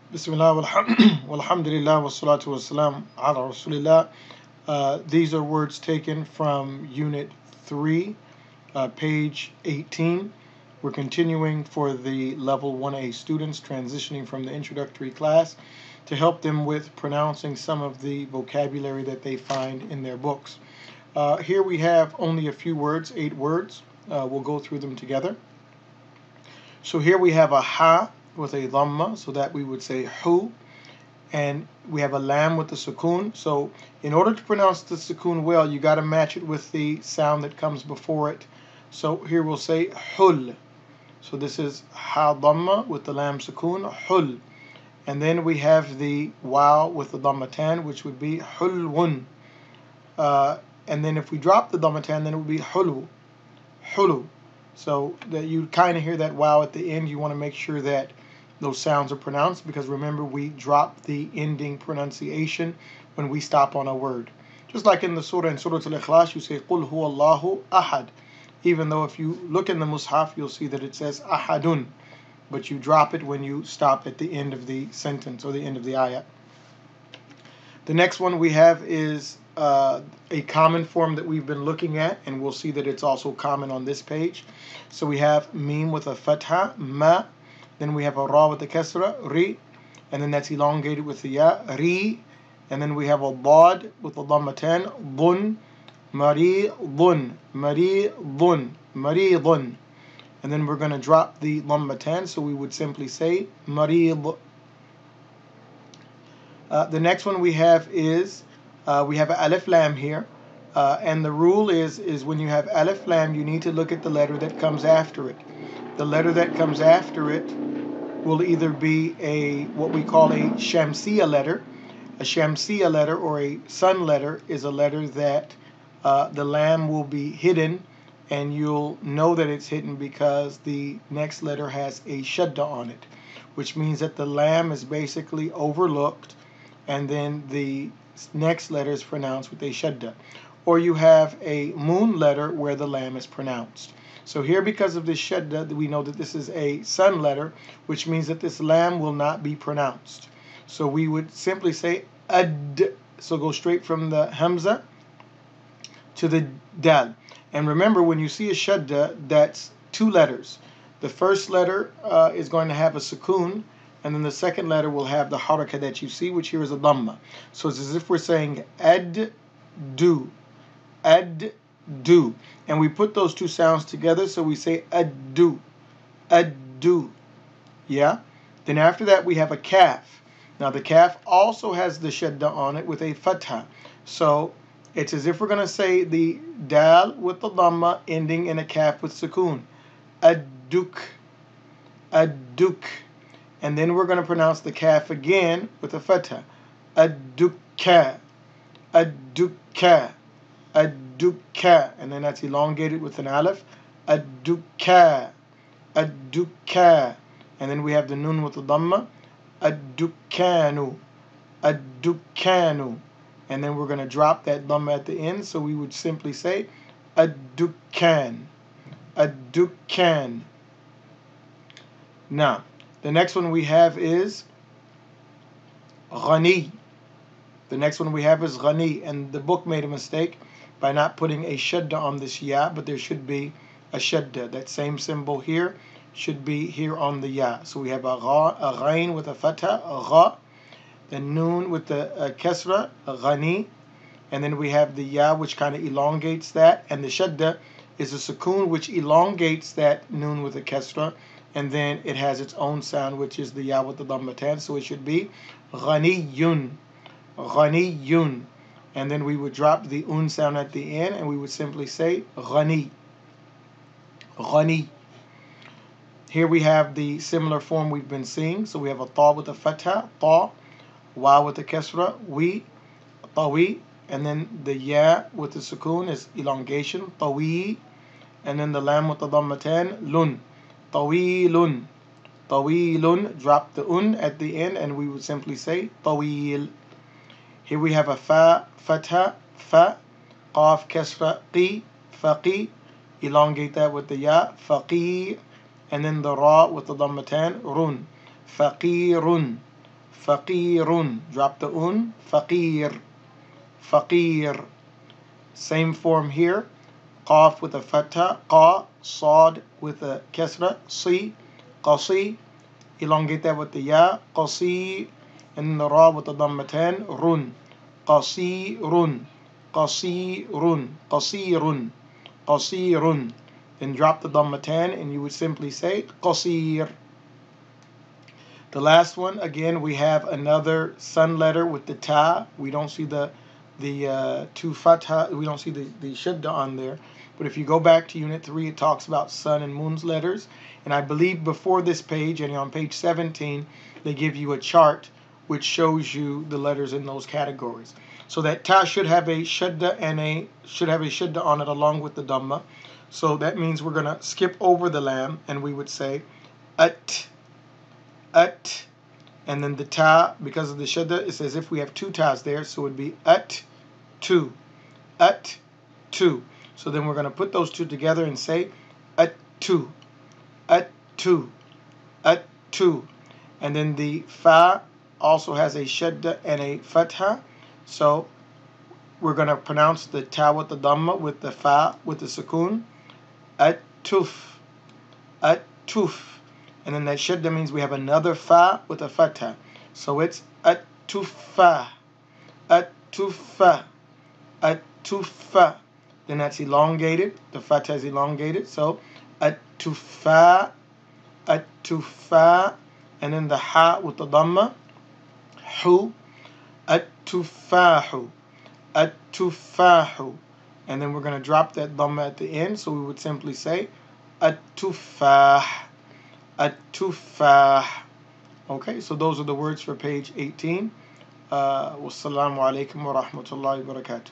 Bismillah, walhamdulillah, wassalatu wassalam ala rasulillah. These are words taken from Unit 3, page 18. We're continuing for the Level 1A students transitioning from the introductory class to help them with pronouncing some of the vocabulary that they find in their books. Here we have only a few words, 8 words. We'll go through them together. So here we have a ha with a dhamma, so that we would say hu, and we have a lam with the sukoon. So in order to pronounce the sukoon well, you got to match it with the sound that comes before it. So here we'll say hul. So this is ha dhamma with the lam sukoon, hul. And then we have the waw with the dhammatan, which would be hulwun. And then if we drop the dhammatan, then it would be hulu, hulu. So that you kind of hear that waw at the end. You want to make sure that those sounds are pronounced, because remember, we drop the ending pronunciation when we stop on a word. Just like in the surah, in Surah Al-Ikhlas, you say Qul huwallahu ahad. Even though if you look in the mushaf, you'll see that it says ahadun, but you drop it when you stop at the end of the sentence or the end of the ayah. The next one we have is a common form that we've been looking at, and we'll see that it's also common on this page. So we have mim with a fatha, ma. Then we have a ra with the kasra, ri, and then that's elongated with the ya, ri. And then we have a dad with the dhammatan, dun, maridun, maridun, maridun. And then we're going to drop the dhammatan, so we would simply say marid. The next one we have is, we have an alif lam here. And the rule is when you have alif lam, you need to look at the letter that comes after it. The letter that comes after it will either be what we call a shamsiya letter. A shamsiya letter or a sun letter is a letter that the lam will be hidden, and you'll know that it's hidden because the next letter has a shadda on it, which means that the lam is basically overlooked, and then the next letter is pronounced with a shadda. Or you have a moon letter where the lam is pronounced. So here, because of this shadda, we know that this is a sun letter, which means that this lam will not be pronounced. So we would simply say ad. So go straight from the hamza to the dal. And remember, when you see a shadda, that's 2 letters. The first letter is going to have a sukoon, and then the second letter will have the haraka that you see, which here is a dhamma. So it's as if we're saying ad-du, ad-du. And we put those 2 sounds together, so we say ad-du, ad-du. Yeah? Then after that, we have a kaf. Now the kaf also has the shadda on it with a fatha. So it's as if we're going to say the dal with the dhamma ending in a kaf with sukoon. Ad-duk, ad-duk. And then we're going to pronounce the kaf again with a fatha. Ad-dukka, ad-dukka, ad-dukka. And then that's elongated with an alif. Ad-dukka, ad-dukka. And then we have the nun with the dhamma. Ad-dukkanu, ad-dukkanu. And then we're going to drop that dhamma at the end, so we would simply say ad-dukkan, ad-dukkan. Now, the next one we have is ghani. The next one we have is ghani, and the book made a mistake by not putting a shadda on this ya, but there should be a shadda. That same symbol here should be here on the ya. So we have a ghain with a fatha, a gha, the noon with the kasra, ghani, and then we have the ya, which kind of elongates that, and the shadda is a sukoon, which elongates that noon with a kasra, and then it has its own sound, which is the ya with the dhammatan. So it should be ghaniyun, ghaniyun. And then we would drop the un sound at the end, and we would simply say ghani, ghani. Here we have the similar form we've been seeing. So we have a ta with a fatha, ta, wa with the kasra, we, tawi, and then the ya with the sukoon is elongation, tawi, and then the lam with the dhammatan, lun, tawilun, tawilun. Drop the un at the end, and we would simply say tawil. Here we have a fa, fatha, fa, qaf, kasra, qi, faqi. Elongate that with the ya, faqi, and then the ra with the dhammatan, run, faqirun, Faqirun. Drop the un. Faqir. Faqir. Same form here. Qaf with a fatha. Qa. Sad with a kasra. Si. Qasi. Elongate that with the ya. Qasi. And the ra with the dammatan. Run. Qasirun. Qasirun. Qasirun. Qasirun. Then drop the dammatan and you would simply say qasir. The last one, again, we have another sun letter with the ta. We don't see the two fatha. We don't see the shadda on there. But if you go back to Unit 3, it talks about sun and moon's letters. And I believe before this page, and on page 17, they give you a chart which shows you the letters in those categories. So that ta should have a shadda and should have a shadda on it along with the dhamma. So that means we're going to skip over the lam and we would say at. At, and then the ta, because of the shadda, it's as if we have two tas there, so it would be at two, at two. So then we're going to put those two together and say at two, at two, at two. And then the fa also has a shadda and a fatha, so we're going to pronounce the ta with the dhamma with the fa with the sukoon, at tuf, at tuf. And then that shadda means we have another fa with a fatha. So it's at-tufa, at-tufa, at-tufa. Then that's elongated. The fatha is elongated. So at-tufa, at-tufa. And then the ha with the dhamma, hu, at-tufahu, at-tufahu. And then we're going to drop that dhamma at the end. So we would simply say at-tufah. At-tufah. Okay, so those are the words for page 18. Wassalamu alaikum wa rahmatullahi wa barakatuh.